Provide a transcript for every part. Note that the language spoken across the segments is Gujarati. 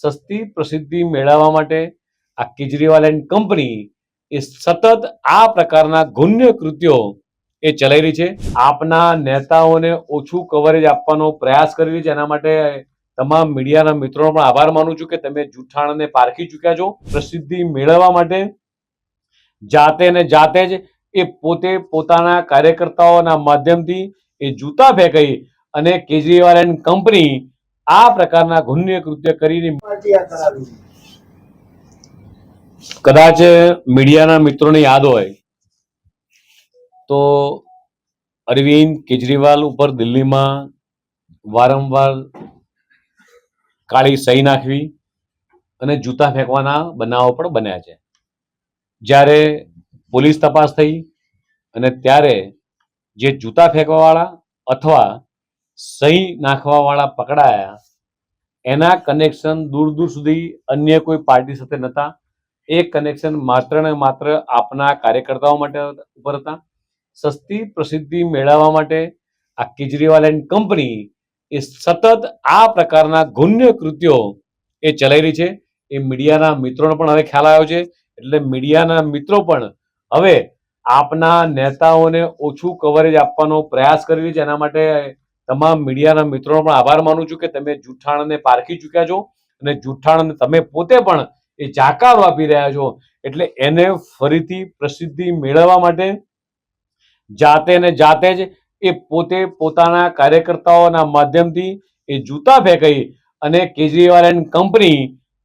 સસ્તી પ્રસિદ્ધિ મેળવવા માટે આ કેજરીવાલ એન્ડ કંપની એ સતત આ પ્રકારના ગુન્ય કૃત્યો એ ચલાવી રહી છે. આપના નેતાઓને ઓછું કવરેજ આપવાનો પ્રયાસ કરી રહી છે. એના માટે તમામ મીડિયાના મિત્રોનો પણ આભાર માનું છું કે તમે જૂઠાણને પારખી ચૂક્યા છો. પ્રસિદ્ધિ મેળવવા માટે જાતે ને જાતે જ એ પોતે પોતાના કાર્યકર્તાઓના માધ્યમથી એ જૂતા ફેંકાઈ અને કેજરીવાલ એન્ડ કંપની આ પ્રકારના ગુન્ય કૃત્ય કરીને કદાચ મીડિયાના મિત્રોને યાદ હોય તો અરવિંદ કેજરીવાલ ઉપર દિલ્હીમાં વારંવાર કાળી સહી નાખવી અને જૂતા ફેંકવાના બનાવો પણ બન્યા છે. જ્યારે પોલીસ તપાસ થઈ અને ત્યારે જે જૂતા ફેંકવાવાળા અથવા સહી નાખવાવાળા પકડાયા એના કનેક્શન દૂર દૂર સુધી અન્ય કોઈ પાર્ટી સાથે નહોતા. એ કનેક્શન માત્ર ને માત્ર આપના કાર્યકર્તાઓ માટે ઉપર હતા. સસ્તી પ્રસિદ્ધિ મેળવવા માટે આ કેજરીવાલ એન્ડ કંપની એ સતત આ પ્રકારના ગુન્ય કૃત્યો એ ચલાવી રહી છે. એ મીડિયાના મિત્રોનો પણ હવે ખ્યાલ આવ્યો છે. એટલે મીડિયાના મિત્રો પણ હવે આપના નેતાઓને ઓછું કવરેજ આપવાનો પ્રયાસ કરી રહી છે. એના માટે તમામ મીડિયાના મિત્રોનો પણ આભાર માનું છું કે તમે જૂઠાણને પારખી ચૂક્યા છો અને જૂઠાણને તમે પોતે પણ એ જાકારો આપી રહ્યા છો. એટલે એને ફરીથી પ્રસિદ્ધિ મેળવવા માટે જાતે ને જાતે જ એ પોતે પોતાના કાર્યકર્તાઓના માધ્યમથી એ જૂતા ફેંકાઈ અને કેજરીવાલ એન્ડ કંપની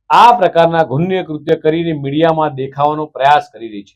આ પ્રકારના ગુન્ય કૃત્ય કરીને મીડિયામાં દેખાવાનો પ્રયાસ કરી રહી છે.